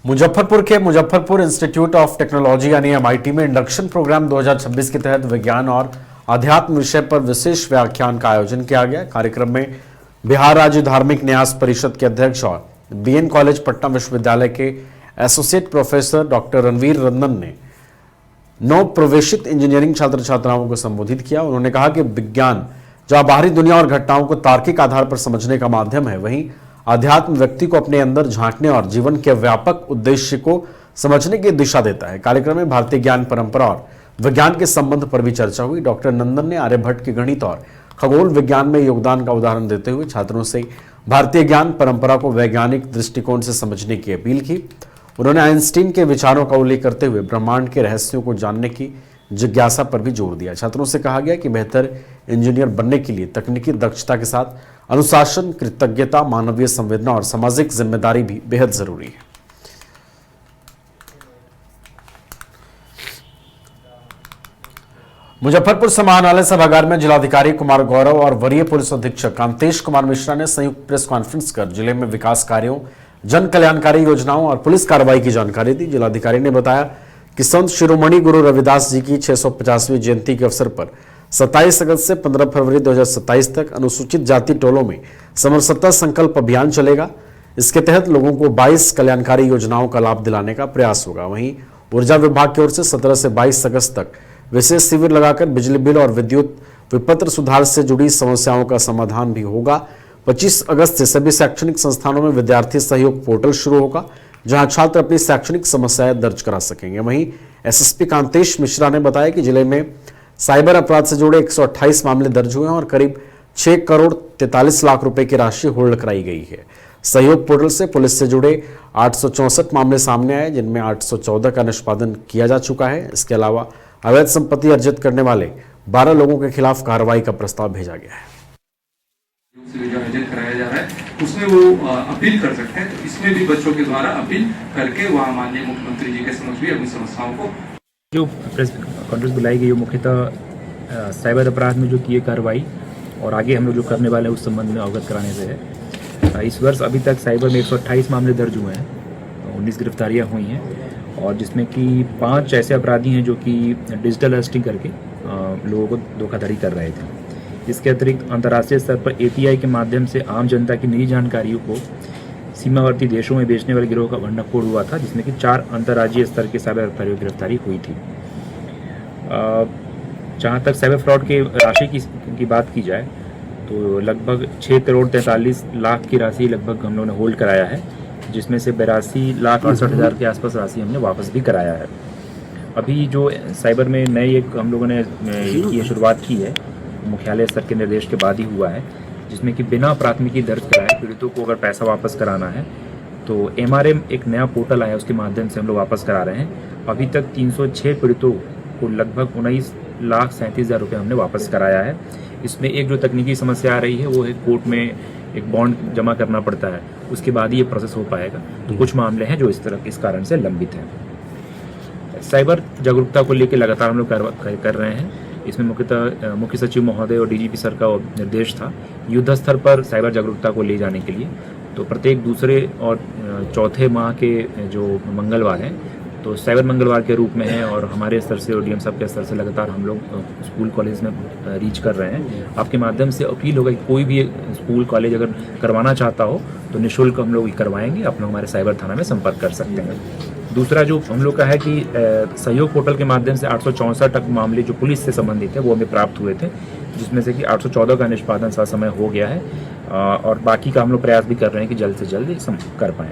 मुजफ्फरपुर के Muzaffarpur institute of technology यानी MIT में इंडक्शन प्रोग्राम 2026 के तहत विज्ञान और अध्यात्म विषय पर विशेष व्याख्यान का आयोजन किया गया। कार्यक्रम में बिहार राज्य धार्मिक न्यास परिषद के अध्यक्ष और बीएन कॉलेज पटना विश्वविद्यालय के associate professor doctor Ranveer Ranjan ने नव प्रवेशित इंजीनियरिंग छात्र छात्राओं को संबोधित किया। उन्होंने कहा कि विज्ञान जहां बाहरी दुनिया और घटनाओं को तार्किक आधार पर समझने का माध्यम है, वहीं अध्यात्म व्यक्ति को अपने अंदर झांकने और जीवन के व्यापक उद्देश्य को समझने की दिशा देता है। कार्यक्रम में भारतीय ज्ञान परंपरा और विज्ञान के संबंध पर भी चर्चा हुई। डॉक्टर नंदन ने आर्यभट्ट के गणित और खगोल विज्ञान में योगदान का उदाहरण देते हुए छात्रों से भारतीय ज्ञान परंपरा को वैज्ञानिक दृष्टिकोण से समझने की अपील की। उन्होंने आइंस्टीन के विचारों का उल्लेख करते हुए ब्रह्मांड के रहस्यों को जानने की जिज्ञासा पर भी जोर दिया। छात्रों से कहा गया कि बेहतर इंजीनियर बनने के लिए तकनीकी दक्षता के साथ अनुशासन, कृतज्ञता, मानवीय संवेदना और सामाजिक जिम्मेदारी भी बेहद जरूरी है। मुजफ्फरपुर समाहरणालय सभागार में जिलाधिकारी कुमार गौरव और वरीय पुलिस अधीक्षक कांतेश कुमार मिश्रा ने संयुक्त प्रेस कॉन्फ्रेंस कर जिले में विकास कार्यों, जन कल्याणकारी योजनाओं और पुलिस कार्रवाई की जानकारी दी। जिलाधिकारी ने बताया कि संत शिरोमणि गुरु रविदास जी की 650वीं जयंती के अवसर पर 27 अगस्त से 15 फरवरी 2027 तक अनुसूचित जाति टोलों में समरसता संकल्प अभियान चलेगा। इसके तहत लोगों को 22 कल्याणकारी योजनाओं का लाभ दिलाने का प्रयास होगा। वहीं ऊर्जा विभाग की ओर से 17 से 22 अगस्त तक विशेष शिविर लगाकर बिजली बिल और विद्युत विपत्र सुधार से जुड़ी समस्याओं का समाधान भी होगा। 25 अगस्त से सभी शैक्षणिक संस्थानों में विद्यार्थी सहयोग पोर्टल शुरू होगा, जहां छात्र अपनी शैक्षणिक समस्याएं दर्ज करा सकेंगे। वहीं एसएसपी कांतेश मिश्रा ने बताया कि जिले में साइबर अपराध से जुड़े 128 मामले दर्ज हुए हैं और करीब 6 करोड़ 43 लाख रुपए की राशि होल्ड कराई गई है। सहयोग पोर्टल से पुलिस से जुड़े 864 मामले सामने आए, जिनमें 814 का निष्पादन किया जा चुका है। इसके अलावा अवैध संपत्ति अर्जित करने वाले 12 लोगों के खिलाफ कार्रवाई का प्रस्ताव भेजा गया है। जो आयोजन कराया जा रहा है उसमें वो अपील कर सकते हैं, तो इसमें भी बच्चों के द्वारा अपील करके वहाँ माननीय मुख्यमंत्री जी के समक्ष भी अपनी समस्याओं को जो प्रेस कॉन्फ्रेंस बुलाई गई है मुख्यतः साइबर अपराध में जो की कार्रवाई और आगे हम लोग जो करने वाले हैं उस संबंध में अवगत कराने से है। इस वर्ष अभी तक साइबर में 128 मामले दर्ज हुए हैं, 19 गिरफ्तारियां हुई हैं और जिसमें कि 5 ऐसे अपराधी हैं जो कि डिजिटल अरेस्टिंग करके लोगों को धोखाधड़ी कर रहे थे। इसके अतिरिक्त अंतर्राष्ट्रीय स्तर पर एपीआई के माध्यम से आम जनता की निजी जानकारियों को सीमावर्ती देशों में बेचने वाले गिरोह का भंडाफोड़ हुआ था, जिसमें कि 4 अंतर्राज्यीय स्तर के साइबर अपराधियों की गिरफ्तारी हुई थी। जहाँ तक साइबर फ्रॉड के राशि की बात की जाए तो लगभग 6 करोड़ 43 लाख की राशि लगभग हम लोगों ने होल्ड कराया है, जिसमें से 82,68,000 के आसपास राशि हमने वापस भी कराया है। अभी जो साइबर में नई एक हम लोगों ने ये शुरुआत की है, मुख्यालय स्तर के निर्देश के बाद ही हुआ है, जिसमें कि बिना प्राथमिकी दर्ज कराए पीड़ितों को अगर पैसा वापस कराना है तो एमआरएम एक नया पोर्टल आया, उसके माध्यम से हम लोग वापस करा रहे हैं। अभी तक 306 पीड़ितों को लगभग 19,37,000 रुपये हमने वापस कराया है। इसमें एक जो तकनीकी समस्या आ रही है वो है कोर्ट में एक बॉन्ड जमा करना पड़ता है, उसके बाद ही ये प्रोसेस हो पाएगा। तो कुछ मामले हैं जो इस कारण से लंबित हैं। साइबर जागरूकता को लेकर लगातार हम लोग कर रहे हैं। इसमें मुख्यतः मुख्य सचिव महोदय और डीजीपी सर का निर्देश था युद्ध स्तर पर साइबर जागरूकता को ले जाने के लिए। तो प्रत्येक दूसरे और चौथे माह के जो मंगलवार हैं तो साइबर मंगलवार के रूप में है और हमारे स्तर से और डीएम साहब के स्तर से लगातार हम लोग स्कूल कॉलेज में रीच कर रहे हैं। आपके माध्यम से अपील होगा कि कोई भी स्कूल कॉलेज अगर करवाना चाहता हो तो निःशुल्क हम लोग करवाएंगे। आप लोग हमारे साइबर थाना में संपर्क कर सकते हैं। दूसरा जो हम लोग का है कि सहयोग पोर्टल के माध्यम से 864 मामले जो पुलिस से संबंधित है वो हमें प्राप्त हुए थे, जिसमें से कि 814 का निष्पादन समय हो गया है और बाकी का हम लोग प्रयास भी कर रहे हैं कि जल्द से जल्द कर पाएँ।